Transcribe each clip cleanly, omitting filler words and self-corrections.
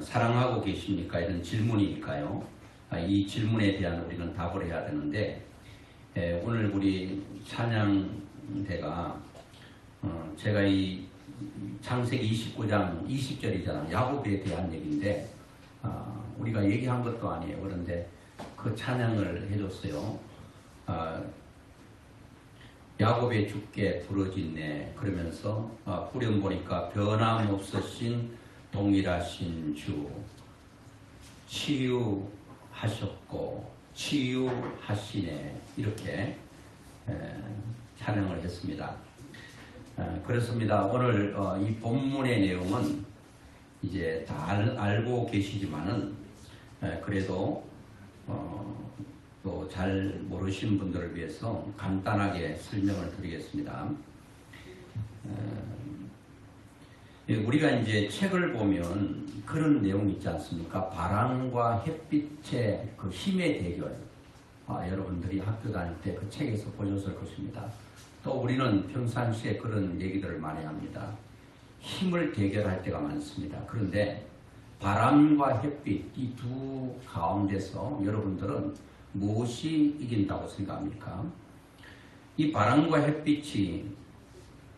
사랑하고 계십니까? 이런 질문이니까요. 이 질문에 대한 우리는 답을 해야 되는데, 오늘 우리 찬양대가 제가 이 창세기 29장 20절이잖아요. 야곱에 대한 얘기인데, 우리가 얘기한 것도 아니에요. 그런데 그 찬양을 해줬어요. 야곱의 주께 부르짖네. 그러면서 후렴 보니까 변함없으신 동일하신 주, 치유하셨고 치유하시네. 이렇게 찬양을 했습니다. 그렇습니다. 오늘 이 본문의 내용은 이제 다 알고 계시지만은 그래도 또 잘 모르시는 분들을 위해서 간단하게 설명을 드리겠습니다. 우리가 이제 책을 보면 그런 내용이 있지 않습니까? 바람과 햇빛의 그 힘의 대결. 여러분들이 학교 다닐 때 그 책에서 보셨을 것입니다. 또 우리는 평상시에 그런 얘기들을 많이 합니다. 힘을 대결할 때가 많습니다. 그런데 바람과 햇빛 이 두 가운데서 여러분들은 무엇이 이긴다고 생각합니까? 이 바람과 햇빛이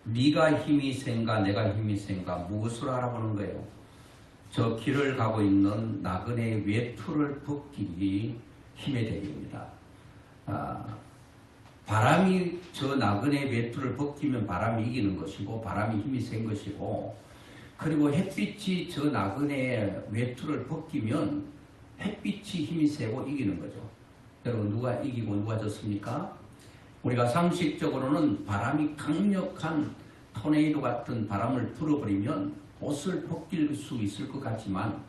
네가 힘이 센가 내가 힘이 센가 무엇을 알아보는 거예요? 저 길을 가고 있는 나그네의 외투를 벗기기 힘의 대결입니다. 바람이 저 나그네의 외투를 벗기면 바람이 이기는 것이고 바람이 힘이 센 것이고, 그리고 햇빛이 저 나그네의 외투를 벗기면 햇빛이 힘이 세고 이기는 거죠. 여러분, 누가 이기고 누가 졌습니까? 우리가 상식적으로는 바람이 강력한 토네이도 같은 바람을 불어버리면 옷을 벗길 수 있을 것 같지만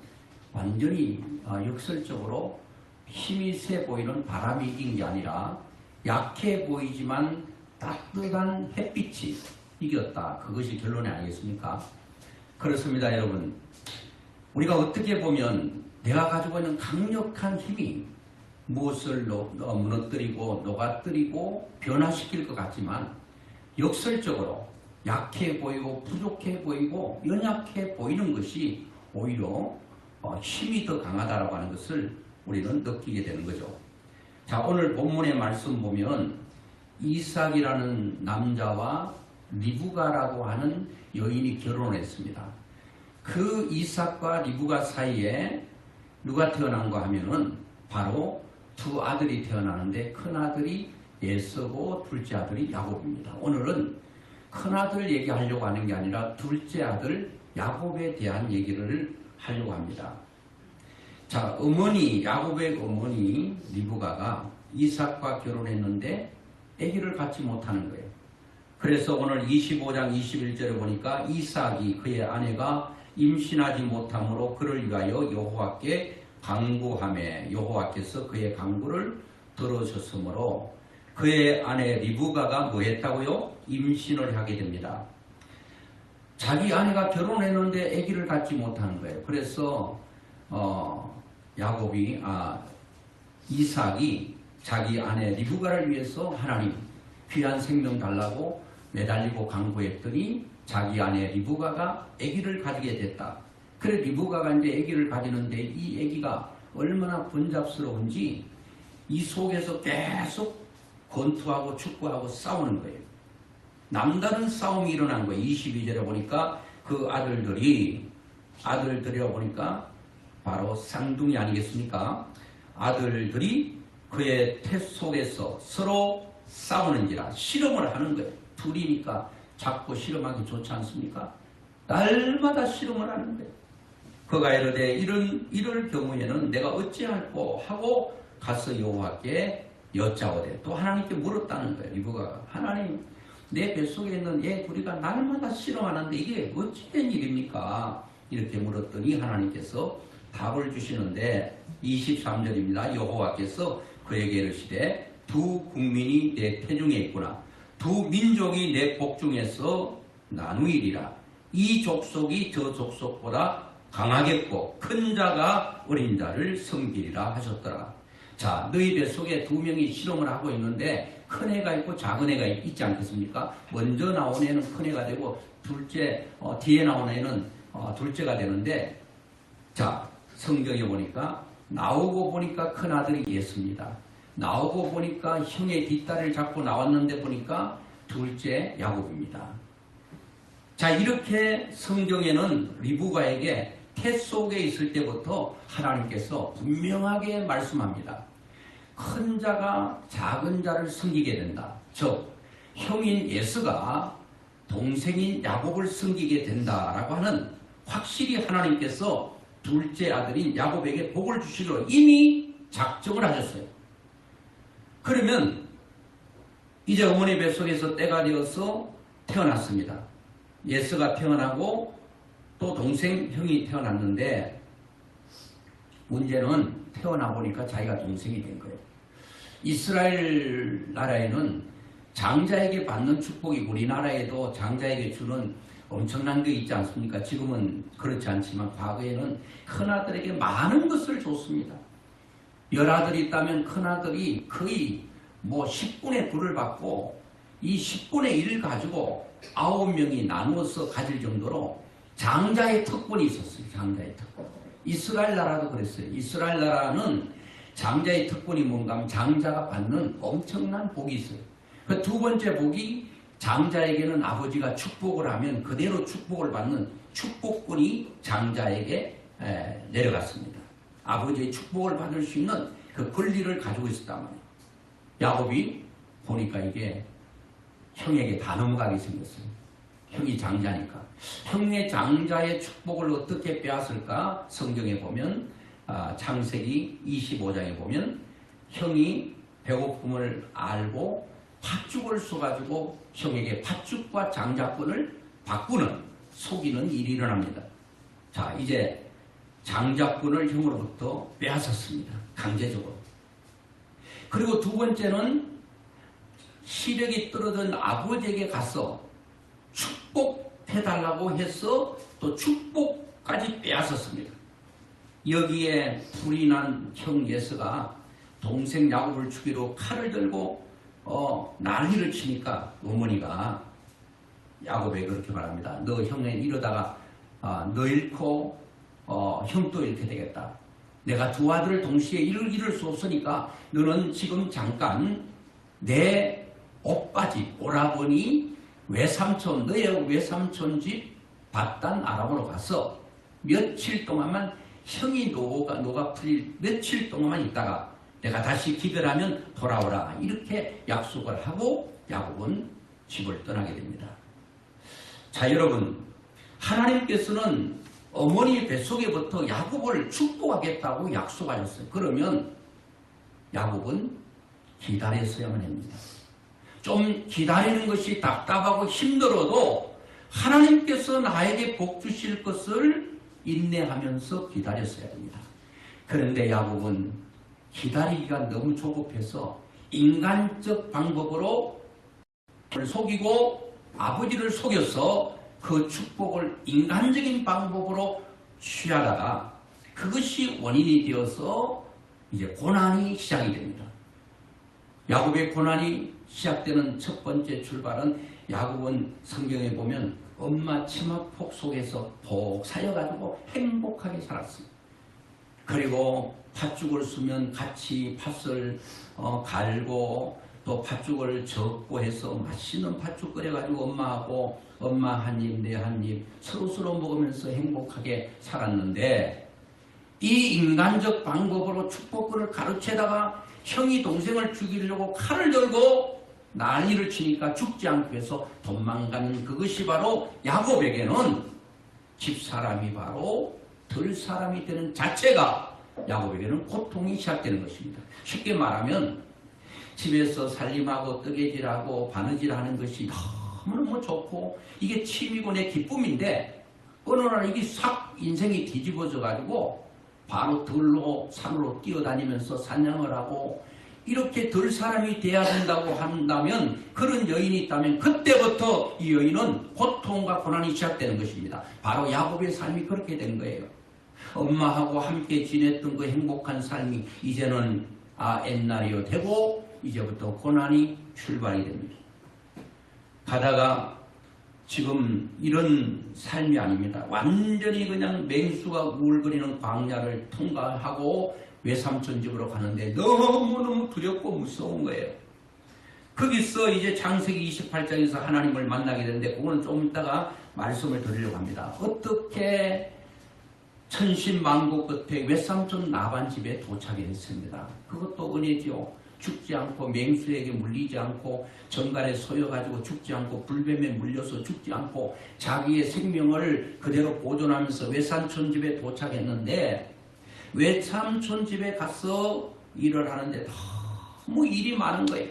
완전히 역설적으로 힘이 세 보이는 바람이 이긴 게 아니라 약해 보이지만 따뜻한 햇빛이 이겼다. 그것이 결론이 아니겠습니까? 그렇습니다, 여러분. 우리가 어떻게 보면 내가 가지고 있는 강력한 힘이 무엇을 무너뜨리고 녹아뜨리고 변화시킬 것 같지만 역설적으로 약해 보이고 부족해 보이고 연약해 보이는 것이 오히려 힘이 더 강하다라고 하는 것을 우리는 느끼게 되는 거죠. 자, 오늘 본문의 말씀 보면 이삭이라는 남자와 리브가라고 하는 여인이 결혼했습니다. 그 이삭과 리브가 사이에 누가 태어난가 하면은 바로 두 아들이 태어나는데 큰 아들이 에서고 둘째 아들이 야곱입니다. 오늘은 큰 아들 얘기하려고 하는 게 아니라 둘째 아들 야곱에 대한 얘기를 하려고 합니다. 자, 야곱의 어머니 리브가가 이삭과 결혼했는데 아기를 갖지 못하는 거예요. 그래서 오늘 25장 21절에 보니까 이삭이 그의 아내가 임신하지 못함으로 그를 위하여 여호와께 간구하매 여호와께서 그의 간구를 들으셨으므로 그의 아내 리브가가 뭐 했다고요? 임신을 하게 됩니다. 자기 아내가 결혼했는데 아기를 갖지 못하는 거예요. 그래서 이삭이 자기 아내 리브가를 위해서 하나님 귀한 생명 달라고 매달리고 간구했더니 자기 아내 리브가가 아기를 가지게 됐다. 그래 리브가가 이제 아기를 가지는데 이 아기가 얼마나 번잡스러운지 이 속에서 계속 권투하고 축구하고 싸우는 거예요. 남다른 싸움이 일어난 거예요. 22절에 보니까 그 아들들이라고 보니까 바로 쌍둥이 아니겠습니까? 아들들이 그의 태 속에서 서로 싸우는지라 실험을 하는 거예요. 둘이니까 자꾸 실험하기 좋지 않습니까? 날마다 실험을 하는 거예요. 그가 이르되 이럴 경우에는 내가 어찌할꼬 하고 가서 여호와께 여짜오되 또 하나님께 물었다는 거예요. 리브가가 하나님 내 뱃속에 있는 애 둘이가 날마다 실험하는데 이게 어찌된 일입니까? 이렇게 물었더니 하나님께서 답을 주시는데 23절입니다. 여호와께서 그에게 이르시되 두 국민이 내 태중에 있구나. 두 민족이 내 복중에서 나누이리라. 이 족속이 저 족속보다 강하겠고 큰 자가 어린 자를 섬기리라 하셨더라. 자, 너희 뱃속에 두 명이 실험을 하고 있는데 큰 애가 있고 작은 애가 있지 않겠습니까? 먼저 나온 애는 큰 애가 되고 뒤에 나온 애는 둘째가 되는데 자, 성경에 보니까 나오고 보니까 큰아들이 예수입니다. 나오고 보니까 형의 뒷다리를 잡고 나왔는데 보니까 둘째 야곱입니다. 자, 이렇게 성경에는 리브가에게 태 속에 있을 때부터 하나님께서 분명하게 말씀합니다. 큰 자가 작은 자를 섬기게 된다. 즉 형인 예수가 동생인 야곱을 섬기게 된다라고 하는 확실히 하나님께서 둘째 아들인 야곱에게 복을 주시기로 이미 작정을 하셨어요. 그러면 이제 어머니 뱃속에서 때가 되어서 태어났습니다. 예수가 태어나고 또 동생 형이 태어났는데 문제는 태어나 보니까 자기가 동생이 된 거예요. 이스라엘 나라에는 장자에게 받는 축복이 우리나라에도 장자에게 주는 엄청난 게 있지 않습니까? 지금은 그렇지 않지만 과거에는 큰아들에게 많은 것을 줬습니다. 열아들이 있다면 큰아들이 거의 10분의 9를 받고 이 10분의 1을 가지고 9명이 나누어서 가질 정도로 장자의 특권이 있었어요. 장자의 특권. 이스라엘 나라도 그랬어요. 이스라엘 나라는 장자의 특권이 뭔가 하면 장자가 받는 엄청난 복이 있어요. 그 두 번째 복이 장자에게는 아버지가 축복을 하면 그대로 축복을 받는 축복권이 장자에게 내려갔습니다. 아버지의 축복을 받을 수 있는 그 권리를 가지고 있었단 말이에요. 야곱이 보니까 이게 형에게 다 넘어가게 생겼어요. 형이 장자니까. 형의 장자의 축복을 어떻게 빼앗을까? 성경에 보면 창세기 25장에 보면 형이 배고픔을 알고 팥죽을 쏘가지고 형에게 팥죽과 장자권을 바꾸는 속이는 일이 일어납니다. 자, 이제 장자권을 형으로부터 빼앗았습니다. 강제적으로. 그리고 두 번째는 시력이 떨어진 아버지에게 가서 축복해달라고 해서 또 축복까지 빼앗았습니다. 여기에 불이 난 형 예수가 동생 야곱을 죽이러 칼을 들고 난리를 치니까 어머니가 야곱에게 그렇게 말합니다. 너 형네 이러다가 너 잃고 형도 이렇게 되겠다. 내가 두 아들을 동시에 잃을 수 없으니까 너는 지금 잠깐 내 오빠집 오라버니 외삼촌 너의 외삼촌 집 밧단 아람으로 가서 며칠 동안만 형이 노가 풀릴 며칠 동안만 있다가 내가 다시 기별하면 돌아오라 이렇게 약속을 하고 야곱은 집을 떠나게 됩니다. 자, 여러분, 하나님께서는 어머니 뱃속에부터 야곱을 축복하겠다고 약속하셨어요. 그러면 야곱은 기다렸어야만 합니다. 좀 기다리는 것이 답답하고 힘들어도 하나님께서 나에게 복 주실 것을 인내하면서 기다렸어야 됩니다. 그런데 야곱은 기다리기가 너무 조급해서 인간적 방법으로 속이고 아버지를 속여서 그 축복을 인간적인 방법으로 취하다가 그것이 원인이 되어서 이제 고난이 시작이 됩니다. 야곱의 고난이 시작되는 첫 번째 출발은 야곱은 성경에 보면 엄마 치마폭 속에서 복 살려가지고 행복하게 살았습니다. 그리고 팥죽을 쓰면 같이 팥을 갈고 또 팥죽을 적고 해서 맛있는 팥죽 끓여가지고 엄마하고 엄마 한 입, 내 한 입 서로서로 먹으면서 행복하게 살았는데 이 인간적 방법으로 축복권을 가로채다가 형이 동생을 죽이려고 칼을 들고 난리를 치니까 죽지 않기 위해서 도망가는 그것이 바로 야곱에게는 집사람이 바로 들사람이 되는 자체가 야곱에게는 고통이 시작되는 것입니다. 쉽게 말하면 집에서 살림하고 뜨개질하고 바느질하는 것이 너무너무 좋고 이게 취미고 내 기쁨인데 어느 날 이게 싹 인생이 뒤집어져 가지고 바로 들로 산으로 뛰어다니면서 사냥을 하고 이렇게 들 사람이 돼야 된다고 한다면 그런 여인이 있다면 그때부터 이 여인은 고통과 고난이 시작되는 것입니다. 바로 야곱의 삶이 그렇게 된 거예요. 엄마하고 함께 지냈던 그 행복한 삶이 이제는 옛날이요 되고 이제부터 고난이 출발이 됩니다. 가다가 지금 이런 삶이 아닙니다. 완전히 그냥 맹수가 우울거리는 광야를 통과하고 외삼촌 집으로 가는데 너무너무 두렵고 무서운 거예요. 거기서 이제 창세기 28장에서 하나님을 만나게 되는데 그거는 좀 이따가 말씀을 드리려고 합니다. 어떻게 천신만고 끝에 외삼촌 라반 집에 도착이 됐습니다. 그것도 은혜지요. 죽지 않고 맹수에게 물리지 않고 정갈에 쏘여가지고 죽지 않고 불뱀에 물려서 죽지 않고 자기의 생명을 그대로 보존하면서 외삼촌 집에 도착했는데 외삼촌 집에 가서 일을 하는데 너무 일이 많은 거예요.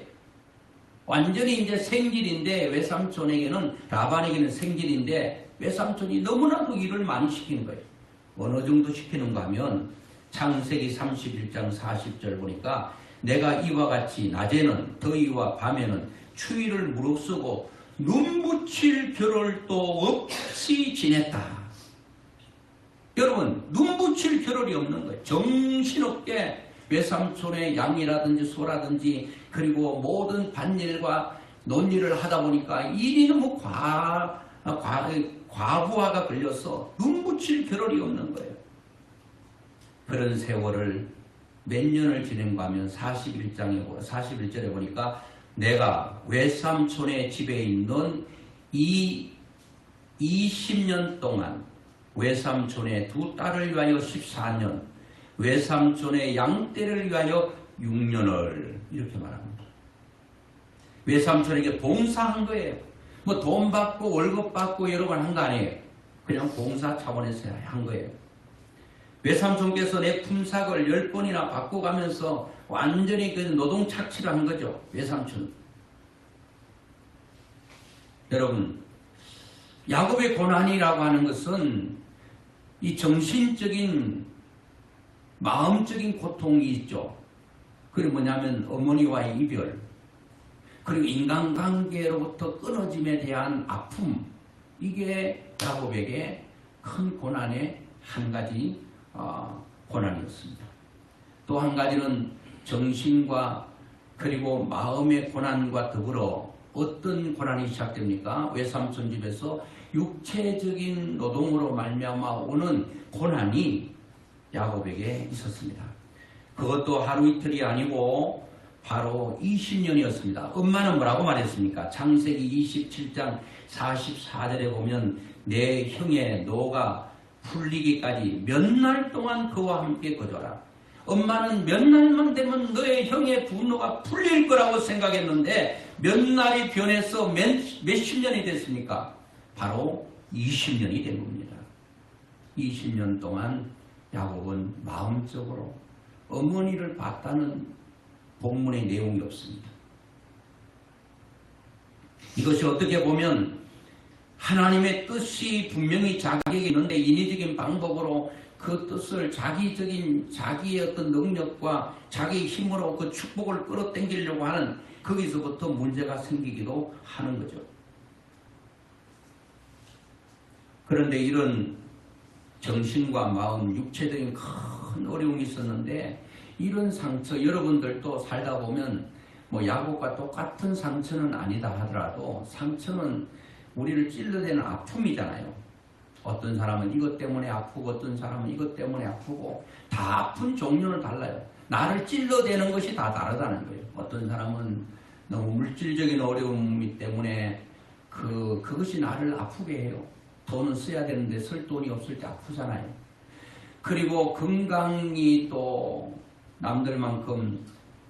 완전히 이제 생질인데 외삼촌에게는 라반에게는 생질인데 외삼촌이 너무나도 일을 많이 시키는 거예요. 어느 정도 시키는가 하면 창세기 31장 40절 보니까 내가 이와 같이 낮에는 더위와 밤에는 추위를 무릅쓰고 눈붙일 겨를도 없이 지냈다. 여러분 눈붙일 겨를이 없는 거예요. 정신없게 외삼촌의 양이라든지 소라든지 그리고 모든 밭일과 논일을 하다 보니까 일이 너무 과부하가 걸려서 눈붙일 겨를이 없는 거예요. 그런 세월을 몇 년을 지낸가 하면 41절에 보니까 내가 외삼촌의 집에 있는 이 20년 동안 외삼촌의 두 딸을 위하여 14년, 외삼촌의 양떼를 위하여 6년을 이렇게 말합니다. 외삼촌에게 봉사한 거예요. 뭐 돈 받고 월급 받고 여러 번 한 거 아니에요. 그냥 봉사 차원에서 한 거예요. 외삼촌께서 내 품삯을 10번이나 바꿔가면서 완전히 그 노동 착취를 한 거죠. 외삼촌. 여러분, 야곱의 고난이라고 하는 것은 이 정신적인, 마음적인 고통이 있죠. 그게 뭐냐면 어머니와의 이별, 그리고 인간관계로부터 끊어짐에 대한 아픔, 이게 야곱에게 큰 고난의 한 가지 고난이었습니다. 또 한 가지는 정신과 그리고 마음의 고난과 더불어 어떤 고난이 시작됩니까? 외삼촌 집에서 육체적인 노동으로 말미암아 오는 고난이 야곱에게 있었습니다. 그것도 하루 이틀이 아니고 바로 20년이었습니다. 엄마는 뭐라고 말했습니까? 창세기 27장 44절에 보면 내 형의 노가 풀리기까지 몇 날 동안 그와 함께 거주하라. 엄마는 몇 날만 되면 너의 형의 분노가 풀릴 거라고 생각했는데 몇 날이 변해서 몇십 년이 됐습니까? 바로 20년이 된 겁니다. 20년 동안 야곱은 마음적으로 어머니를 봤다는 본문의 내용이 없습니다. 이것이 어떻게 보면 하나님의 뜻이 분명히 자기에게 있는데 인위적인 방법으로 그 뜻을 자기의 어떤 능력과 자기의 힘으로 그 축복을 끌어당기려고 하는 거기서부터 문제가 생기기도 하는 거죠. 그런데 이런 정신과 마음, 육체적인 큰 어려움이 있었는데 이런 상처, 여러분들도 살다 보면 뭐 야곱과 똑같은 상처는 아니다 하더라도 상처는 우리를 찔러대는 아픔이잖아요. 어떤 사람은 이것 때문에 아프고 어떤 사람은 이것 때문에 아프고 다 아픈 종류는 달라요. 나를 찔러대는 것이 다 다르다는 거예요. 어떤 사람은 너무 물질적인 어려움 때문에 그것이 나를 아프게 해요. 돈은 써야 되는데 쓸 돈이 없을 때 아프잖아요. 그리고 건강이 또 남들만큼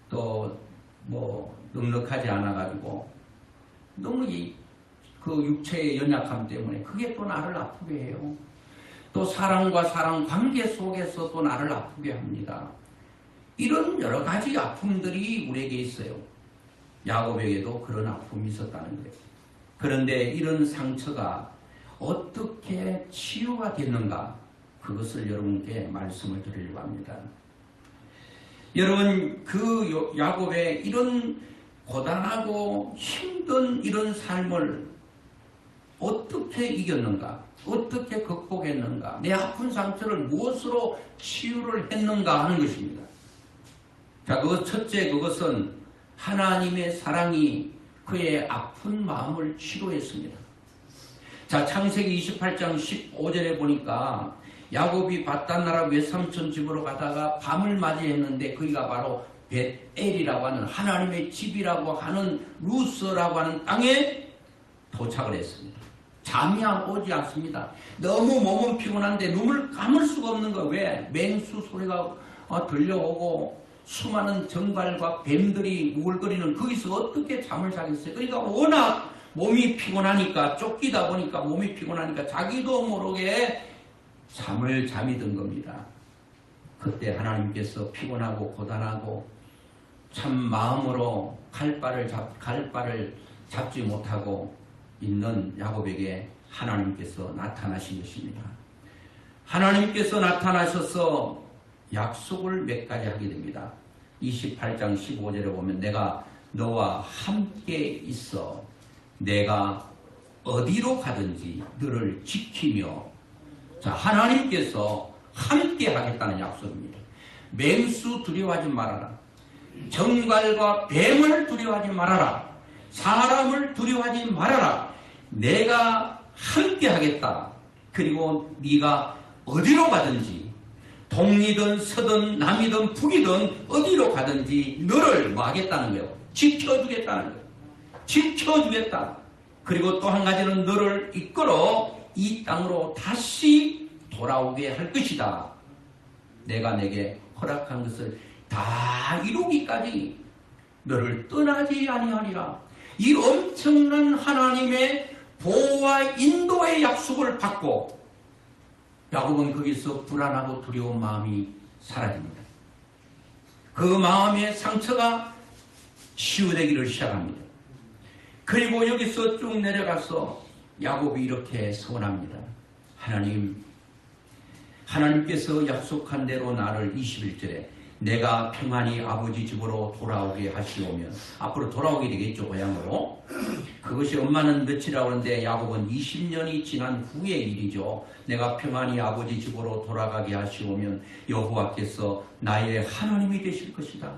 또 뭐 넉넉하지 않아가지고 너무 그 육체의 연약함 때문에 그게 또 나를 아프게 해요. 또 사랑과 사랑 관계 속에서 또 나를 아프게 합니다. 이런 여러 가지 아픔들이 우리에게 있어요. 야곱에게도 그런 아픔이 있었다는 거예요. 그런데 이런 상처가 어떻게 치유가 됐는가? 그것을 여러분께 말씀을 드리려고 합니다. 여러분, 그 야곱의 이런 고단하고 힘든 이런 삶을 어떻게 이겼는가? 어떻게 극복했는가? 내 아픈 상처를 무엇으로 치유를 했는가 하는 것입니다. 자, 첫째, 그것은 하나님의 사랑이 그의 아픈 마음을 치료했습니다. 자, 창세기 28장 15절에 보니까 야곱이 밧단 나라 외삼촌 집으로 가다가 밤을 맞이했는데 거기가 바로 벳엘이라고 하는 하나님의 집이라고 하는 루스라고 하는 땅에 도착을 했습니다. 잠이 오지 않습니다. 너무 몸은 피곤한데 눈을 감을 수가 없는 거예요. 왜? 맹수 소리가 들려오고 수많은 정갈과 뱀들이 우글거리는 거기서 어떻게 잠을 자겠어요? 그러니까 워낙 몸이 피곤하니까, 쫓기다 보니까 몸이 피곤하니까 자기도 모르게 잠이 든 겁니다. 그때 하나님께서 피곤하고 고단하고 참 마음으로 칼바를 잡지 못하고 있는 야곱에게 하나님께서 나타나신 것입니다. 하나님께서 나타나셔서 약속을 몇 가지 하게 됩니다. 28장 15절에 보면 내가 너와 함께 있어 내가 어디로 가든지 너를 지키며, 자, 하나님께서 함께 하겠다는 약속입니다. 맹수 두려워하지 말아라. 정갈과 뱀을 두려워하지 말아라. 사람을 두려워하지 말아라. 내가 함께 하겠다. 그리고 네가 어디로 가든지 동이든 서든 남이든 북이든 어디로 가든지 너를 뭐 하겠다는 거예요? 지켜주겠다는 거예요. 지켜주겠다. 그리고 또 한 가지는 너를 이끌어 이 땅으로 다시 돌아오게 할 것이다. 내가 내게 허락한 것을 다 이루기까지 너를 떠나지 아니하리라. 이 엄청난 하나님의 보호와 인도의 약속을 받고 야곱은 거기서 불안하고 두려운 마음이 사라집니다. 그 마음의 상처가 치유되기를 시작합니다. 그리고 여기서 쭉 내려가서 야곱이 이렇게 서원합니다. 하나님께서 약속한 대로 나를 21절에 내가 평안히 아버지 집으로 돌아오게 하시오면, 앞으로 돌아오게 되겠죠, 고향으로. 그것이 엄마는 며칠이라고 하는데 야곱은 20년이 지난 후의 일이죠. 내가 평안히 아버지 집으로 돌아가게 하시오면 여호와께서 나의 하나님이 되실 것이다.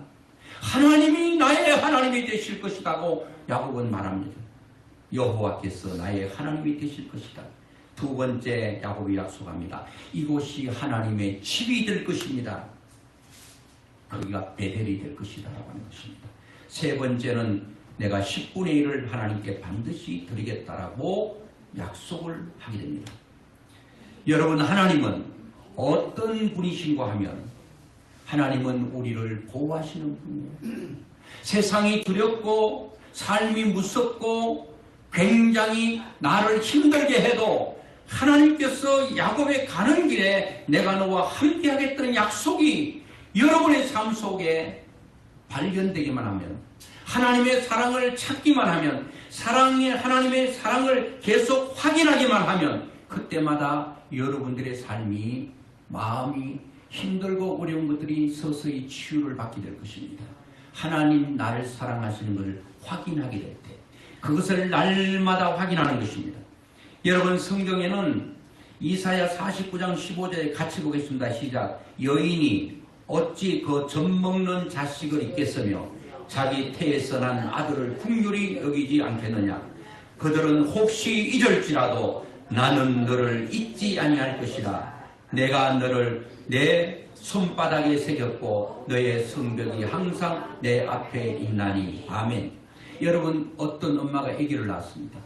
하나님이 나의 하나님이 되실 것이라고 야곱은 말합니다. 여호와께서 나의 하나님이 되실 것이다. 두 번째 야곱이 약속합니다. 이곳이 하나님의 집이 될 것입니다. 거기가 베델이 될 것이다 라고 하는 것입니다. 세 번째는 내가 10분의 1을 하나님께 반드시 드리겠다라고 약속을 하게 됩니다. 여러분, 하나님은 어떤 분이신고 하면 하나님은 우리를 보호하시는 분이에요. 세상이 두렵고 삶이 무섭고 굉장히 나를 힘들게 해도 하나님께서 야곱에 가는 길에 내가 너와 함께 하겠다는 약속이 여러분의 삶 속에 발견되기만 하면, 하나님의 사랑을 찾기만 하면, 하나님의 사랑을 계속 확인하기만 하면 그때마다 여러분들의 삶이, 마음이 힘들고 어려운 것들이 서서히 치유를 받게 될 것입니다. 하나님 나를 사랑하시는 것을 확인하게 될 때 그것을 날마다 확인하는 것입니다. 여러분, 성경에는 이사야 49장 15절에 같이 보겠습니다. 시작. 여인이 어찌 그 젖먹는 자식을 잊겠으며 자기 태에서 난 아들을 긍휼히 여기지 않겠느냐. 그들은 혹시 잊을지라도 나는 너를 잊지 아니할 것이라. 내가 너를 내 손바닥에 새겼고 너의 성벽이 항상 내 앞에 있나니. 아멘. 여러분, 어떤 엄마가 아기를 낳았습니다.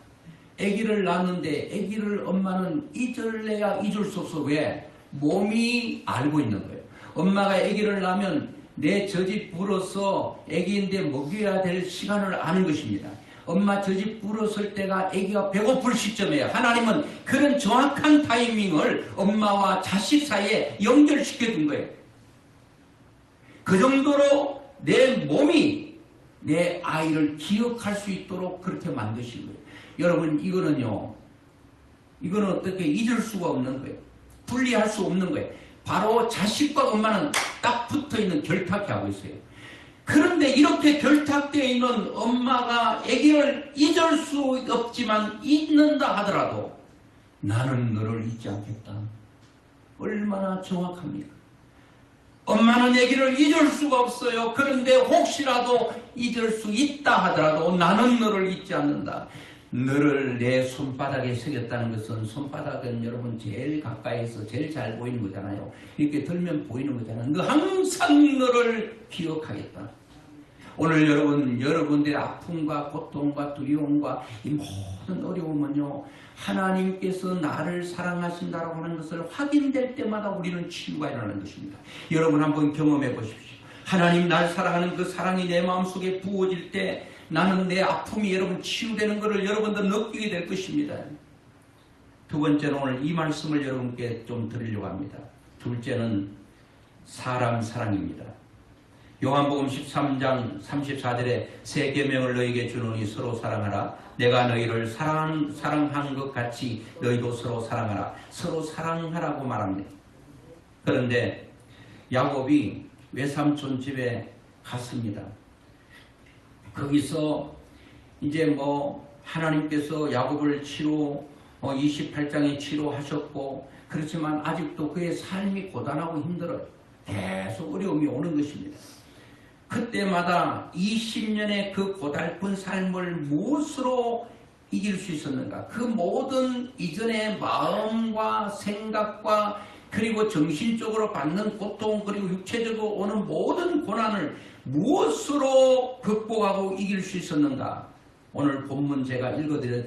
아기를 낳았는데 아기를 엄마는 잊을래야 잊을 수 없어. 왜? 몸이 알고 있는 거예요. 엄마가 아기를 낳으면 내 젖이 불어서 아기인데 먹여야 될 시간을 아는 것입니다. 엄마 젖이 불었을 때가 아기가 배고플 시점이에요. 하나님은 그런 정확한 타이밍을 엄마와 자식 사이에 연결시켜 둔 거예요. 그 정도로 내 몸이 내 아이를 기억할 수 있도록 그렇게 만드신 거예요. 여러분, 이거는 어떻게 잊을 수가 없는 거예요. 분리할 수 없는 거예요. 바로 자식과 엄마는 딱 붙어있는 결탁해 하고 있어요. 그런데 이렇게 결탁되어 있는 엄마가 아기를 잊을 수 없지만 잊는다 하더라도 나는 너를 잊지 않겠다. 얼마나 정확합니까? 엄마는 아기를 잊을 수가 없어요. 그런데 혹시라도 잊을 수 있다 하더라도 나는 너를 잊지 않는다. 너를 내 손바닥에 새겼다는 것은 손바닥은 여러분 제일 가까이서 제일 잘 보이는 거잖아요. 이렇게 들면 보이는 거잖아요. 너 항상 너를 기억하겠다. 오늘 여러분들의 아픔과 고통과 두려움과 이 모든 어려움은요, 하나님께서 나를 사랑하신다라고 하는 것을 확인될 때마다 우리는 치유가 일어나는 것입니다. 여러분 한번 경험해 보십시오. 하나님 날 사랑하는 그 사랑이 내 마음속에 부어질 때 나는 내 아픔이 여러분 치유되는 것을 여러분도 느끼게 될 것입니다. 두 번째는 오늘 이 말씀을 여러분께 좀 드리려고 합니다. 둘째는 사람 사랑입니다. 요한복음 13장 34절에 새 계명을 너희에게 주노니 서로 사랑하라. 내가 너희를 사랑한 것 같이 너희도 서로 사랑하라. 서로 사랑하라고 말합니다. 그런데 야곱이 외삼촌 집에 갔습니다. 거기서 이제 하나님께서 야곱을 28장에 치료하셨고, 그렇지만 아직도 그의 삶이 고단하고 힘들어요. 계속 어려움이 오는 것입니다. 그때마다 20년의 그 고달픈 삶을 무엇으로 이길 수 있었는가? 그 모든 이전의 마음과 생각과 그리고 정신적으로 받는 고통, 그리고 육체적으로 오는 모든 고난을 무엇으로 극복하고 이길 수 있었는가? 오늘 본문 제가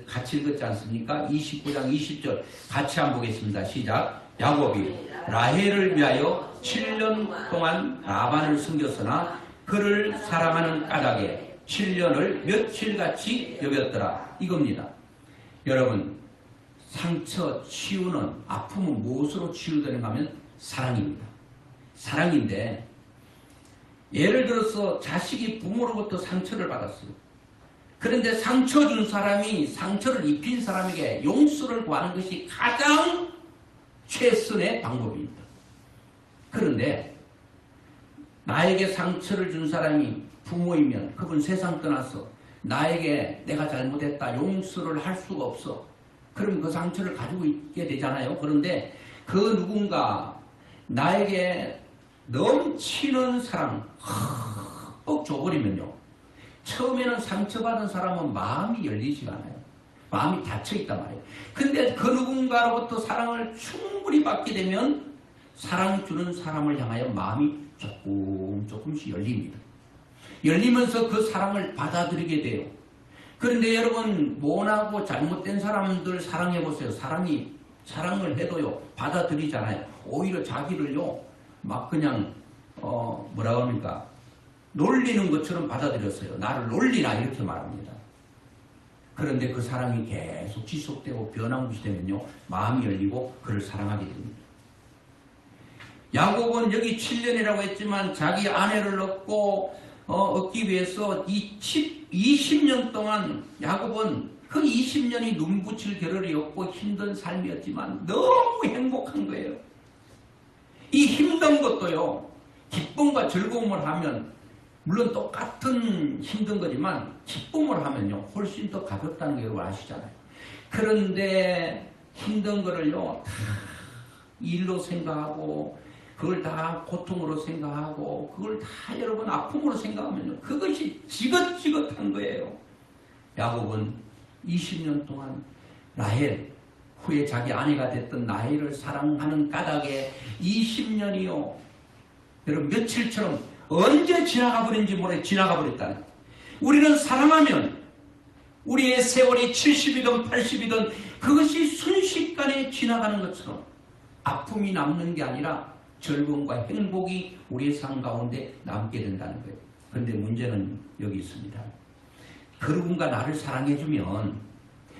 같이 읽었지 않습니까? 29장 20절 같이 한번 보겠습니다. 시작. 야곱이 라헬을 위하여 7년 동안 라반을 숨겼으나 그를 사랑하는 까닭에 7년을 며칠같이 여겼더라. 이겁니다. 여러분, 상처, 치유는, 아픔은 무엇으로 치유되는가 하면 사랑입니다. 사랑인데, 예를 들어서 자식이 부모로부터 상처를 받았어요. 그런데 상처 준 사람이 상처를 입힌 사람에게 용서를 구하는 것이 가장 최선의 방법입니다. 그런데 나에게 상처를 준 사람이 부모이면 그분 세상 떠나서 나에게 내가 잘못했다 용서를 할 수가 없어. 그럼 그 상처를 가지고 있게 되잖아요. 그런데 그 누군가 나에게 넘치는 사랑 꼭 줘버리면요, 처음에는 상처받은 사람은 마음이 열리지 않아요. 마음이 닫혀있단 말이에요. 근데 그 누군가로부터 사랑을 충분히 받게 되면 사랑 주는 사람을 향하여 마음이 조금씩 열립니다. 열리면서 그 사랑을 받아들이게 돼요. 그런데 여러분, 모나고 잘못된 사람들 사랑해보세요. 사랑을 해도요, 받아들이잖아요. 오히려 자기를요, 막 그냥, 뭐라고 합니까? 놀리는 것처럼 받아들였어요. 나를 놀리나, 이렇게 말합니다. 그런데 그 사랑이 계속 지속되고 변함없이 되면요, 마음이 열리고 그를 사랑하게 됩니다. 야곱은 여기 7년이라고 했지만 자기 아내를 얻기 위해서 20년 동안 야곱은 그 20년이 눈붙일 겨를이 없고 힘든 삶이었지만 너무 행복한 거예요. 이 힘든 것도요, 기쁨과 즐거움을 하면, 물론 똑같은 힘든 거지만 기쁨을 하면요 훨씬 더 가볍다는 게 여러분 아시잖아요. 그런데 힘든 거를요 다 일로 생각하고, 그걸 다 고통으로 생각하고, 그걸 다 여러분 아픔으로 생각하면요 그것이 지긋지긋한 거예요. 야곱은 20년 동안 라헬, 후에 자기 아내가 됐던 라헬을 사랑하는 까닭에 20년이요 여러분 며칠처럼 언제 지나가 버린지 모르게 지나가 버렸다는 거예요. 우리는 사랑하면 우리의 세월이 70이든 80이든 그것이 순식간에 지나가는 것처럼 아픔이 남는 게 아니라 즐거움과 행복이 우리의 삶 가운데 남게 된다는 거예요. 그런데 문제는 여기 있습니다. 그 누군가 나를 사랑해주면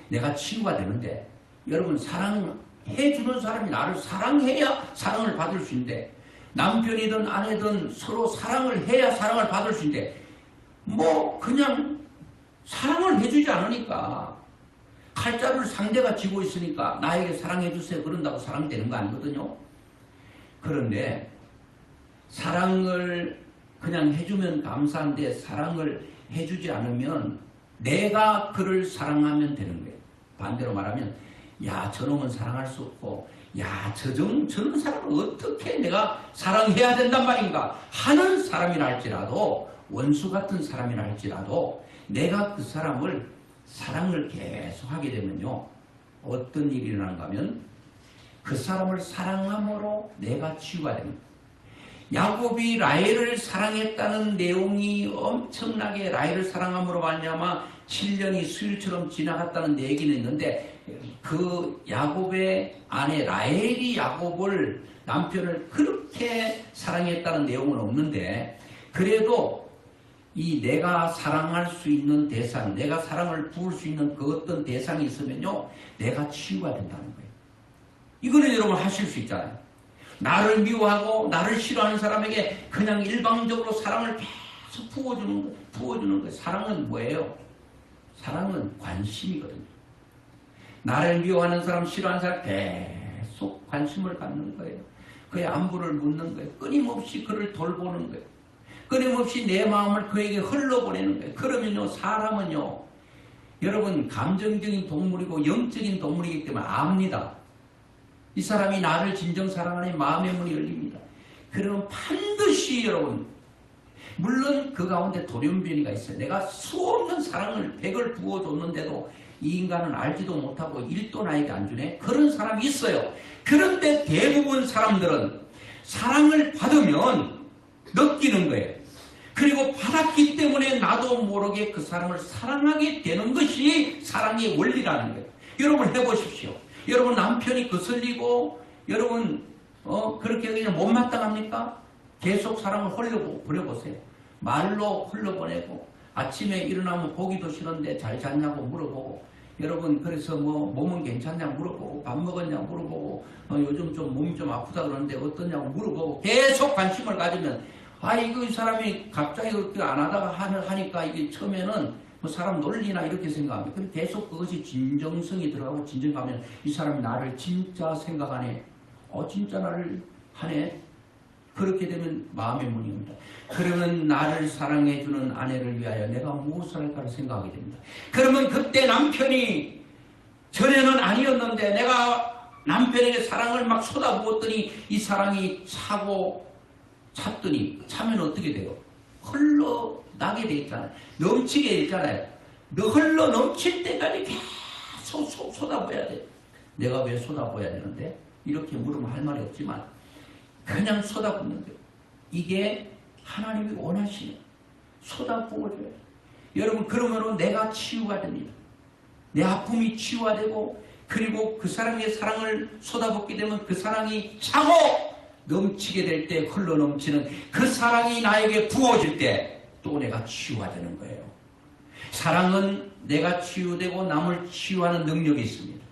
내가 치유가 되는데, 여러분, 사랑해주는 사람이 나를 사랑해야 사랑을 받을 수 있는데, 남편이든 아내든 서로 사랑을 해야 사랑을 받을 수 있는데, 그냥 사랑을 해주지 않으니까, 칼자루를 상대가 쥐고 있으니까 나에게 사랑해주세요 그런다고 사랑되는 거 아니거든요. 그런데 사랑을 그냥 해주면 감사한데 사랑을 해주지 않으면 내가 그를 사랑하면 되는 거예요. 반대로 말하면, 야, 저놈은 사랑할 수 없고, 야, 저런 사람을 어떻게 내가 사랑해야 된단 말인가 하는 사람이라 할지라도, 원수 같은 사람이라 할지라도 내가 그 사람을 사랑을 계속 하게 되면요, 어떤 일이 일어나는가 하면 그 사람을 사랑함으로 내가 치유가 됩니다. 야곱이 라헬을 사랑했다는 내용이 엄청나게 라헬을 사랑함으로 말미암아 7년이 수일처럼 지나갔다는 얘기는 있는데, 그 야곱의 아내 라헬이 야곱을, 남편을 그렇게 사랑했다는 내용은 없는데, 그래도 이 내가 사랑할 수 있는 대상, 내가 사랑을 부을 수 있는 그 어떤 대상이 있으면요, 내가 치유가 된다는 거예요. 이거는 여러분 하실 수 있잖아요. 나를 미워하고 나를 싫어하는 사람에게 그냥 일방적으로 사랑을 계속 부어주는 거예요. 사랑은 뭐예요? 사랑은 관심이거든요. 나를 미워하는 사람, 싫어하는 사람 계속 관심을 갖는 거예요. 그의 안부를 묻는 거예요. 끊임없이 그를 돌보는 거예요. 끊임없이 내 마음을 그에게 흘러보내는 거예요. 그러면요, 사람은요, 여러분 감정적인 동물이고 영적인 동물이기 때문에 압니다. 이 사람이 나를 진정 사랑하는 마음의 문이 열립니다. 그러면 반드시 여러분, 물론 그 가운데 돌연변이가 있어요. 내가 수없는 사랑을 100을 부어줬는데도 이 인간은 알지도 못하고 1도 나에게 안 주네? 그런 사람이 있어요. 그런데 대부분 사람들은 사랑을 받으면 느끼는 거예요. 그리고 받았기 때문에 나도 모르게 그 사람을 사랑하게 되는 것이 사랑의 원리라는 거예요. 여러분 해보십시오. 여러분 남편이 거슬리고 여러분 그렇게 그냥 못마땅합니까? 계속 사랑을 흘려보내보세요. 말로 흘려보내고 아침에 일어나면 보기도 싫은데 잘 잤냐고 물어보고, 여러분 그래서 뭐 몸은 괜찮냐 물어보고, 밥 먹었냐 물어보고, 요즘 좀 몸이 좀 아프다 그러는데 어떠냐고 물어보고, 계속 관심을 가지면, 이거 이 사람이 갑자기 그렇게 안 하다가 하니까 이게 처음에는 뭐 사람 논리나 이렇게 생각합니다. 근데 계속 그것이 진정성이 들어가고 진정하면 이 사람이 나를 진짜 생각하네. 진짜 나를 하네. 그렇게 되면 마음의 문이 옵니다. 그러면 나를 사랑해주는 아내를 위하여 내가 무엇을 할까를 생각하게 됩니다. 그러면 그때 남편이 전에는 아니었는데 내가 남편에게 사랑을 막 쏟아부었더니 이 사랑이 찼더니 차면 어떻게 돼요? 흘러나게 돼 있잖아요. 넘치게 돼 있잖아요. 흘러 넘칠 때까지 계속 쏟아부어야 돼. 내가 왜 쏟아부어야 되는데? 이렇게 물으면 할 말이 없지만 그냥 쏟아붓는 거예요. 이게 하나님이 원하시는, 쏟아부어줘야 돼요. 여러분 그러면 내가 치유가 됩니다. 내 아픔이 치유가 되고, 그리고 그 사람의 사랑을 쏟아붓게 되면 그 사랑이 차고 넘치게 될 때, 흘러 넘치는 그 사랑이 나에게 부어질 때 또 내가 치유가 되는 거예요. 사랑은 내가 치유되고 남을 치유하는 능력이 있습니다.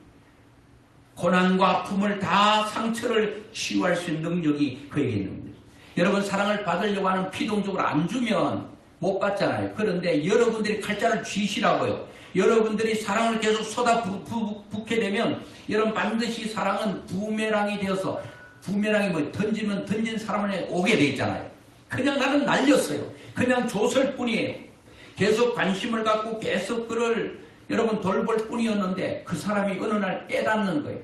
고난과 아픔을 다, 상처를 치유할 수 있는 능력이 그에게 있는 겁니다. 여러분 사랑을 받으려고 하는 피동적으로 안 주면 못 받잖아요. 그런데 여러분들이 칼자를 쥐시라고요. 여러분들이 사랑을 계속 쏟아붓게 되면 여러분 반드시 사랑은 부메랑이 되어서, 부메랑이 뭐 던지면 던진 사람을 오게 돼 있잖아요. 그냥 나는 날렸어요. 그냥 줬을 뿐이에요. 계속 관심을 갖고 계속 그를 여러분 돌볼 뿐이었는데 그 사람이 어느 날 깨닫는 거예요.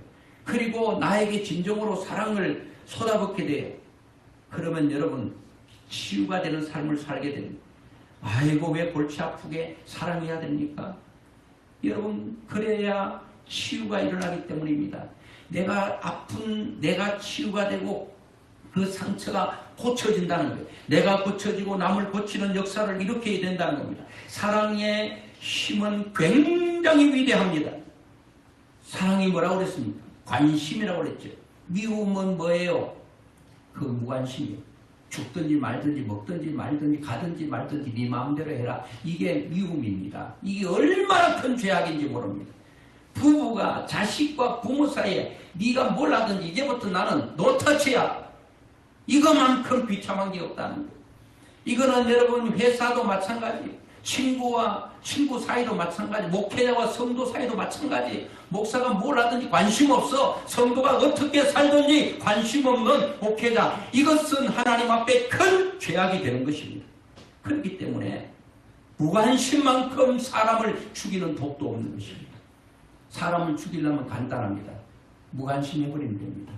그리고 나에게 진정으로 사랑을 쏟아붓게 돼요. 그러면 여러분 치유가 되는 삶을 살게 됩니다. 아이고 왜 골치 아프게 사랑해야 됩니까? 여러분 그래야 치유가 일어나기 때문입니다. 내가 아픈 내가 치유가 되고 그 상처가 고쳐진다는 거예요. 내가 고쳐지고 남을 고치는 역사를 일으켜야 된다는 겁니다. 사랑의 힘은 굉장히 위대합니다. 사랑이 뭐라고 그랬습니까? 관심이라고 그랬죠. 미움은 뭐예요? 그 무관심이에요. 죽든지 말든지 먹든지 말든지 가든지 말든지 네 마음대로 해라. 이게 미움입니다. 이게 얼마나 큰 죄악인지 모릅니다. 부부가 자식과 부모 사이에 네가 뭘 하든지 이제부터 나는 노터치야. 이거만큼 비참한 게 없다는 거예요. 이거는 여러분 회사도 마찬가지, 친구와 친구 사이도 마찬가지, 목회자와 성도 사이도 마찬가지. 목사가 뭘 하든지 관심 없어. 성도가 어떻게 살든지 관심 없는 목회자. 이것은 하나님 앞에 큰 죄악이 되는 것입니다. 그렇기 때문에 무관심만큼 사람을 죽이는 독도 없는 것입니다. 사람을 죽이려면 간단합니다. 무관심해버리면 됩니다.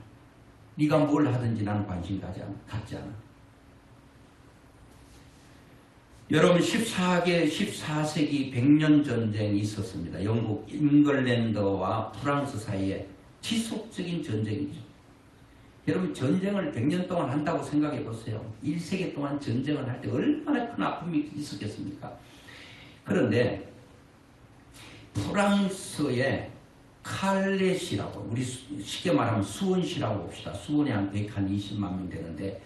네가 뭘 하든지 나는 관심 갖지 않아. 여러분 14세기 100년 전쟁이 있었습니다. 영국 잉글랜드와 프랑스 사이에 지속적인 전쟁이죠. 여러분 전쟁을 100년 동안 한다고 생각해 보세요. 1세기 동안 전쟁을 할 때 얼마나 큰 아픔이 있었겠습니까? 그런데 프랑스의 칼렛이라고, 우리 쉽게 말하면 수원시라고 봅시다. 수원에 한 120만 명 되는데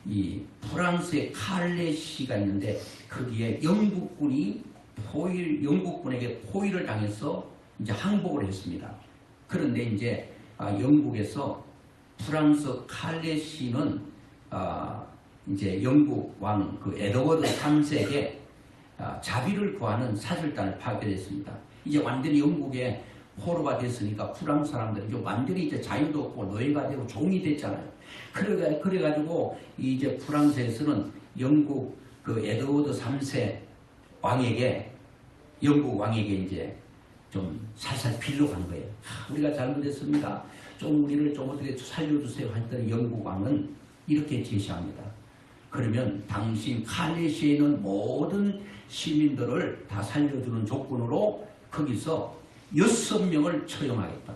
이 프랑스의 칼렛시가 있는데 거기에 영국군에게 포위를 당해서 이제 항복을 했습니다. 그런데 이제 영국에서 프랑스 칼렛시는 이제 영국 왕 그 에드워드 3세에게 자비를 구하는 사절단을 파견했습니다. 이제 완전히 영국의 포로가 됐으니까 프랑스 사람들은 이제 완전히 이제 자유도 없고 노예가 되고 종이 됐잖아요. 그래가지고 이제 프랑스에서는 영국 그 에드워드 3세 왕에게, 영국 왕에게 이제 좀 살살 빌려간 거예요. 우리가 잘못했습니다. 좀 우리를 좀 어떻게 살려주세요 했더니 영국 왕은 이렇게 제시합니다. 그러면 당신 칼렛시에 있는 모든 시민들을 다 살려주는 조건으로 거기서 6명을 처형하겠다.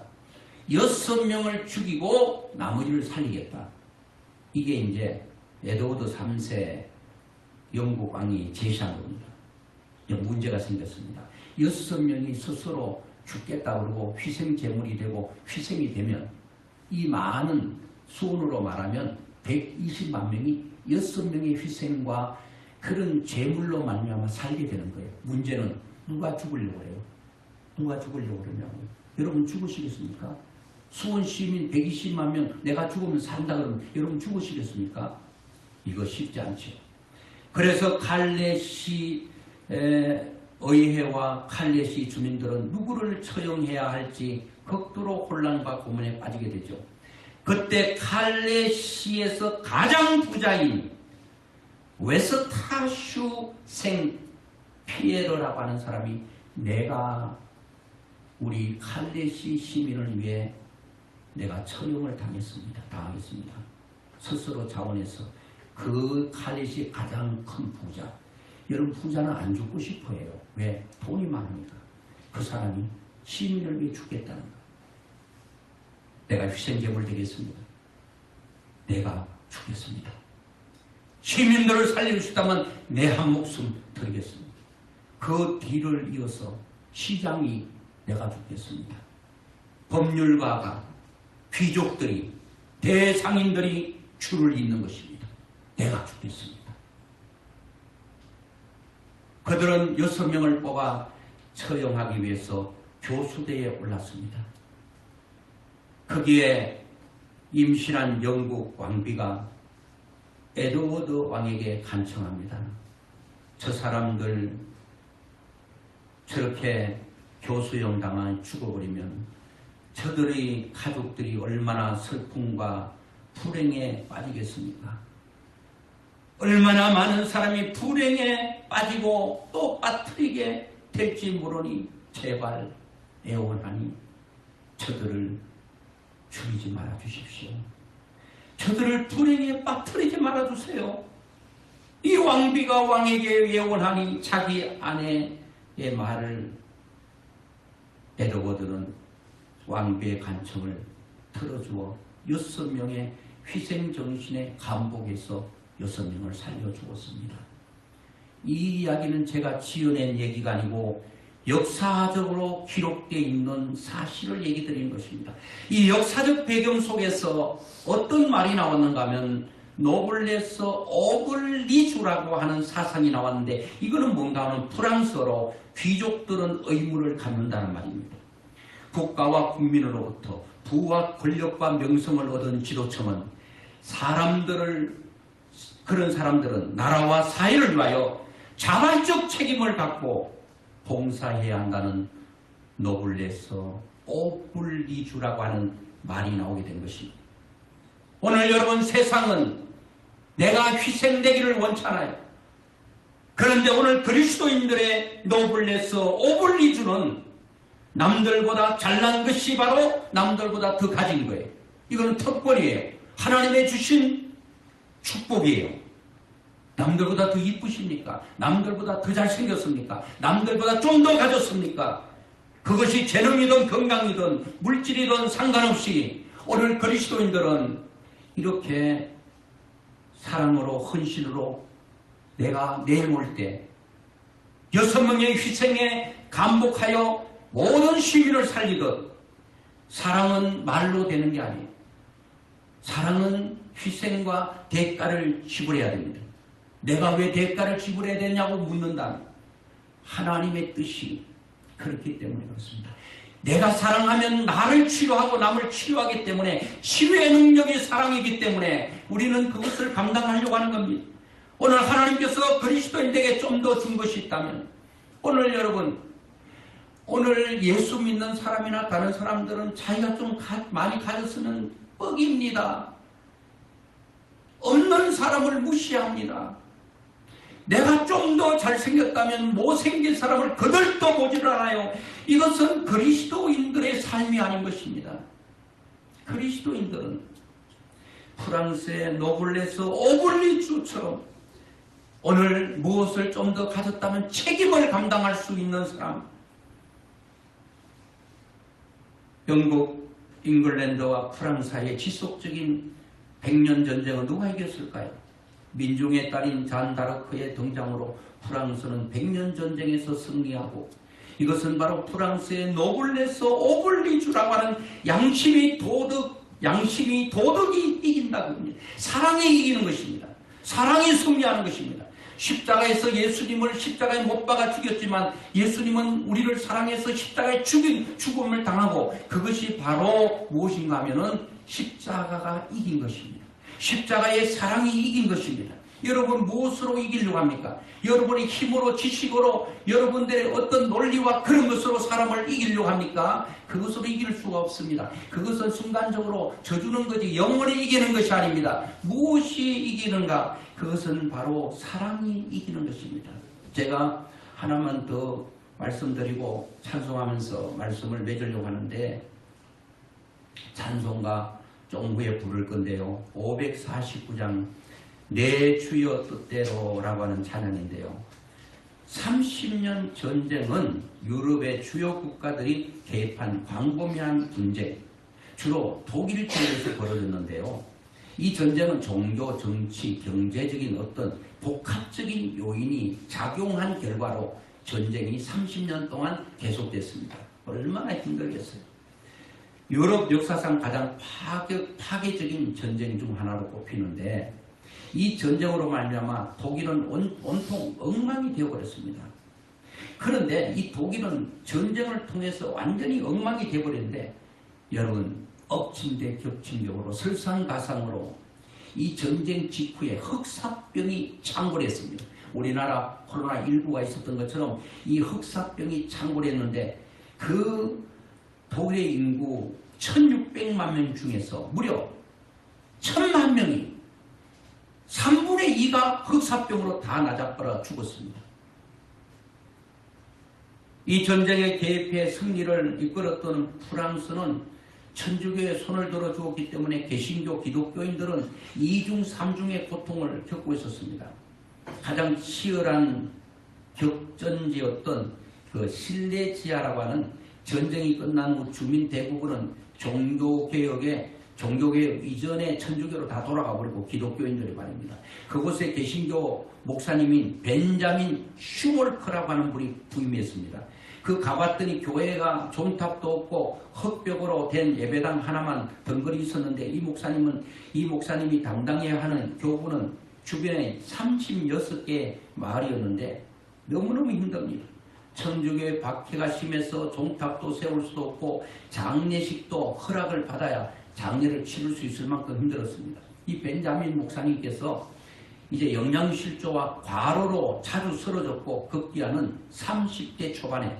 6명을 죽이고 나머지를 살리겠다. 이게 이제 에드워드 3세 영국 왕이 제시한 겁니다. 문제가 생겼습니다. 6명이 스스로 죽겠다 그러고 희생제물이 되고 희생이 되면 이 많은 수원으로 말하면 120만 명이 6명의 희생과 그런 제물로 말미암아 살게 되는 거예요. 문제는 누가 죽으려고 해요? 누가 죽으려고 그러냐고요. 여러분 죽으시겠습니까? 수원 시민 120만 명 내가 죽으면 산다 그러면 여러분 죽으시겠습니까? 이거 쉽지 않죠. 그래서 칼렛시 의회와 칼렛시 주민들은 누구를 처형해야 할지 극도로 혼란과 고민에 빠지게 되죠. 그때 칼렛시에서 가장 부자인 웨스타슈 생 피에르라고 하는 사람이 내가 우리 칼렛시 시민을 위해 내가 처형을 당하겠습니다. 스스로 자원해서 그 칼렛시 가장 큰 부자. 여러분 부자는 안 죽고 싶어 해요. 왜? 돈이 많으니까. 그 사람이 시민을 위해 죽겠다는 거예요. 내가 희생제물 되겠습니다. 내가 죽겠습니다. 시민들을 살릴 수 있다면 내 한 목숨 드리겠습니다. 그 뒤를 이어서 시장이 내가 죽겠습니다. 법률가가, 귀족들이, 대상인들이 줄을 잇는 것입니다. 내가 죽겠습니다. 그들은 6명을 뽑아 처형하기 위해서 교수대에 올랐습니다. 거기에 임신한 영국 왕비가 에드워드 왕에게 간청합니다. 저 사람들 저렇게 교수형 당한 죽어버리면 저들의 가족들이 얼마나 슬픔과 불행에 빠지겠습니까? 얼마나 많은 사람이 불행에 빠지고 또 빠뜨리게 될지 모르니 제발 애원하니 저들을 죽이지 말아 주십시오. 저들을 불행에 빠뜨리지 말아 주세요. 이 왕비가 왕에게 애원하니 자기 아내의 말을 에드워드는 왕비의 간청을 들어주어 6명의 희생정신에 감복해서 6명을 살려주었습니다. 이 이야기는 제가 지어낸 얘기가 아니고 역사적으로 기록되어 있는 사실을 얘기 드리는 것입니다. 이 역사적 배경 속에서 어떤 말이 나왔는가 하면 노블레스 오블리주라고 하는 사상이 나왔는데 이거는 뭔가 하면 프랑스어로 귀족들은 의무를 갖는다는 말입니다. 국가와 국민으로부터 부와 권력과 명성을 얻은 지도층은 그런 사람들은 나라와 사회를 위하여 자발적 책임을 갖고 봉사해야 한다는 노블레스 오블리주라고 하는 말이 나오게 된 것입니다. 오늘 여러분 세상은 내가 희생되기를 원찮아요. 그런데 오늘 그리스도인들의 노블레스 오블리주는 남들보다 잘난 것이 바로 남들보다 더 가진 거예요. 이거는 특권이에요. 하나님의 주신 축복이에요. 남들보다 더 이쁘십니까? 남들보다 더 잘생겼습니까? 남들보다 좀 더 가졌습니까? 그것이 재능이든 건강이든 물질이든 상관없이 오늘 그리스도인들은 이렇게 사랑으로 헌신으로 내가 내일 올 때 6명의 희생에 감복하여 모든 시민을 살리듯 사랑은 말로 되는 게 아니에요. 사랑은 희생과 대가를 지불해야 됩니다. 내가 왜 대가를 지불해야 되냐고 묻는다면 하나님의 뜻이 그렇기 때문에 그렇습니다. 내가 사랑하면 나를 치료하고 남을 치료하기 때문에 치유의 능력이 사랑이기 때문에 우리는 그것을 감당하려고 하는 겁니다. 오늘 하나님께서 그리스도인에게 좀 더 준 것이 있다면 오늘 여러분 오늘 예수 믿는 사람이나 다른 사람들은 자기가 좀 많이 가졌으면 뻑입니다. 없는 사람을 무시합니다. 내가 좀 더 잘생겼다면 못생긴 사람을 거들떠 보지를 않아요. 이것은 그리스도인들의 삶이 아닌 것입니다. 그리스도인들은 프랑스의 노블레스 오블리주처럼 오늘 무엇을 좀 더 가졌다면 책임을 감당할 수 있는 사람. 영국, 잉글랜드와 프랑스 사이의 지속적인 100년 전쟁은 누가 이겼을까요? 민중의 딸인 잔 다르크의 등장으로 프랑스는 100년 전쟁에서 승리하고 이것은 바로 프랑스의 노블레스 오블리주라고 하는 양심이 도덕이 이긴다고 합니다. 사랑이 이기는 것입니다. 사랑이 승리하는 것입니다. 십자가에서 예수님을 십자가에 못 박아 죽였지만 예수님은 우리를 사랑해서 십자가에 죽음을 당하고 그것이 바로 무엇인가 하면은 십자가가 이긴 것입니다. 십자가의 사랑이 이긴 것입니다. 여러분 무엇으로 이기려고 합니까? 여러분의 힘으로 지식으로 여러분들의 어떤 논리와 그런 것으로 사람을 이기려고 합니까? 그것으로 이길 수가 없습니다. 그것은 순간적으로 져주는 거지 영원히 이기는 것이 아닙니다. 무엇이 이기는가? 그것은 바로 사랑이 이기는 것입니다. 제가 하나만 더 말씀드리고 찬송하면서 말씀을 맺으려고 하는데 찬송가 좀 후에 부를 건데요. 549장 내 주여 뜻대로 라고 하는 찬양인데요. 30년 전쟁은 유럽의 주요 국가들이 개입한 광범위한 분쟁, 주로 독일 지역에서 벌어졌는데요. 이 전쟁은 종교, 정치, 경제적인 어떤 복합적인 요인이 작용한 결과로 전쟁이 30년 동안 계속됐습니다. 얼마나 힘들겠어요. 유럽 역사상 가장 파괴적인 전쟁 중 하나로 꼽히는데 이 전쟁으로 말미암아 독일은 온통 엉망이 되어버렸습니다. 그런데 이 독일은 전쟁을 통해서 완전히 엉망이 되어버렸는데 여러분 엎친데 겹친격으로 설상가상으로 이 전쟁 직후에 흑사병이 창궐했습니다. 우리나라 코로나19가 있었던 것처럼 이 흑사병이 창궐했는데 그 독일의 인구 1600만 명 중에서 무려 1000만 명이 3분의 2가 흑사병으로 다 나자빠져 죽었습니다. 이 전쟁에 개입해 승리를 이끌었던 프랑스는 천주교에 손을 들어주었기 때문에 개신교 기독교인들은 2중 3중의 고통을 겪고 있었습니다. 가장 치열한 격전지였던 그 실레지아라고 하는 전쟁이 끝난 후 주민 대부분은 종교개혁 이전에 천주교로 다 돌아가 버리고 기독교인들이 말입니다. 그곳에 개신교 목사님인 벤자민 슈몰크라고 하는 분이 부임했습니다. 그 가봤더니 교회가 종탑도 없고 흙벽으로 된 예배당 하나만 덩그리 있었는데 이 목사님이 담당해야 하는 교구는 주변에 36개의 마을이었는데 너무너무 힘듭니다. 천주교의 박해가 심해서 종탑도 세울 수도 없고 장례식도 허락을 받아야 장례를 치를 수 있을 만큼 힘들었습니다. 이 벤자민 목사님께서 이제 영양실조와 과로로 자주 쓰러졌고 급기야는 30대 초반에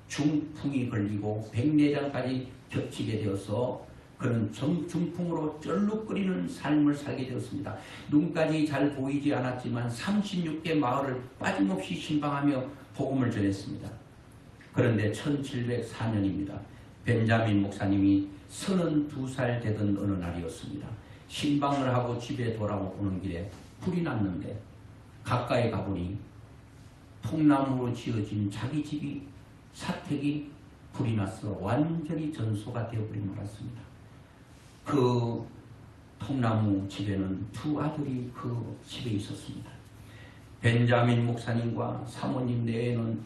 중풍이 걸리고 백내장까지 겹치게 되어서 그는 중풍으로 쩔룩거리는 삶을 살게 되었습니다. 눈까지 잘 보이지 않았지만 36개 마을을 빠짐없이 신방하며 복음을 전했습니다. 그런데 1704년입니다. 벤자민 목사님이 32살 되던 어느 날이었습니다. 신방을 하고 집에 돌아오는 길에 불이 났는데 가까이 가보니 통나무로 지어진 자기 집이 사택이 불이 나서 완전히 전소가 되어버린 말았습니다. 그 통나무 집에는 두 아들이 그 집에 있었습니다. 벤자민 목사님과 사모님 내에는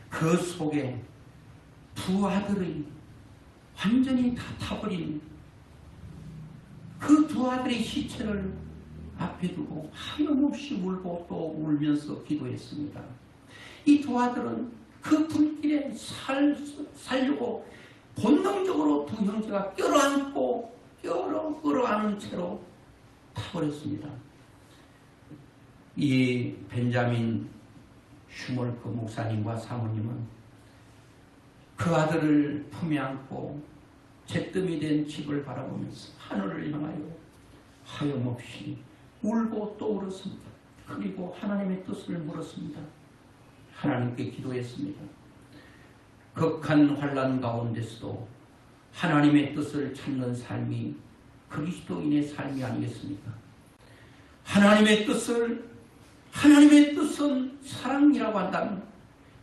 그 속에 두 아들의 완전히 다 타버린 그 두 아들의 시체를 앞에 두고 하염없이 울고 또 울면서 기도했습니다. 이 두 아들은 그 불길에 살려고 본능적으로 두 형제가 끌어안고 끌어안은 채로 타버렸습니다. 이 벤자민 슈몰크 목사님과 사모님은 그 아들을 품에 안고 잿더미 된 집을 바라보면서 하늘을 향하여 하염없이 울고 또 울었습니다. 그리고 하나님의 뜻을 물었습니다. 하나님께 기도했습니다. 극한 환난 가운데서도 하나님의 뜻을 찾는 삶이 그리스도인의 삶이 아니겠습니까? 하나님의 뜻은 사랑이라고 한다면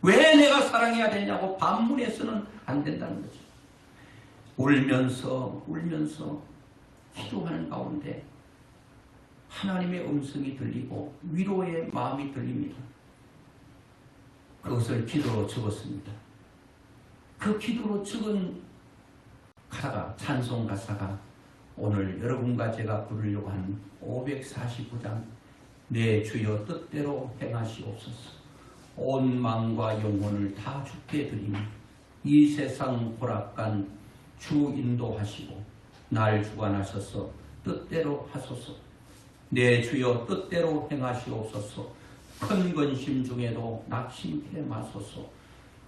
왜 내가 사랑해야 되냐고 반문해서는 안 된다는 거죠. 울면서 기도하는 가운데 하나님의 음성이 들리고 위로의 마음이 들립니다. 그것을 기도로 적었습니다. 그 기도로 적은 가사가, 찬송 가사가 오늘 여러분과 제가 부르려고 하는 549장 내 주여 뜻대로 행하시옵소서. 온 마음과 영혼을 다 주께 드리니 이 세상 고락간 주 인도하시고 날 주관하셔서 뜻대로 하소서. 내 주여 뜻대로 행하시옵소서. 큰 근심 중에도 낙심케 마소서.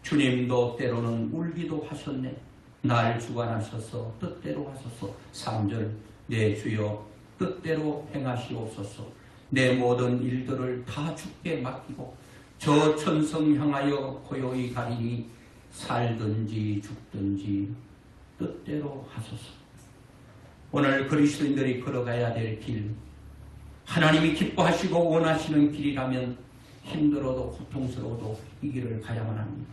주님도 때로는 울기도 하셨네. 날 주관하셔서 뜻대로 하소서. 3절 내 주여 뜻대로 행하시옵소서. 내 모든 일들을 다 주께 맡기고 저 천성 향하여 고요히 가리니 살든지 죽든지 뜻대로 하소서. 오늘 그리스도인들이 걸어가야 될 길, 하나님이 기뻐하시고 원하시는 길이라면 힘들어도 고통스러워도 이 길을 가야만 합니다.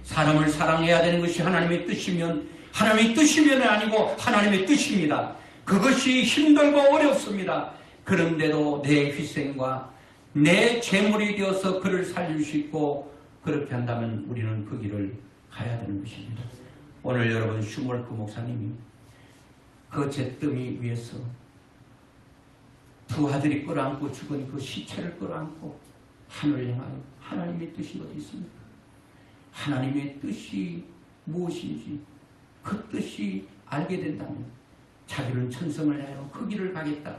사람을 사랑해야 되는 것이 하나님의 뜻이면 하나님의 뜻이면 아니고 하나님의 뜻입니다. 그것이 힘들고 어렵습니다. 그런데도 내 희생과 내 재물이 되어서 그를 살릴 수 있고 그렇게 한다면 우리는 그 길을 가야 되는 것입니다. 오늘 여러분 슈몰크 목사님이 그 잿더미 위에서 두 아들이 끌어안고 죽은 그 시체를 끌어안고 하늘을 향하여 하나님의 뜻이 어디 있습니까? 하나님의 뜻이 무엇인지 그 뜻이 알게 된다면 자기는 천성을 향하여 그 길을 가겠다.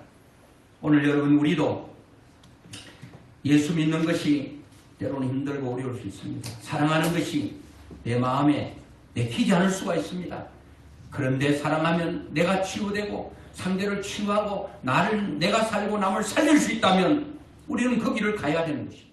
오늘 여러분 우리도 예수 믿는 것이 때로는 힘들고 어려울 수 있습니다. 사랑하는 것이 내 마음에 내키지 않을 수가 있습니다. 그런데 사랑하면 내가 치유되고 상대를 치유하고 내가 살고 남을 살릴 수 있다면 우리는 그 길을 가야 되는 것입니다.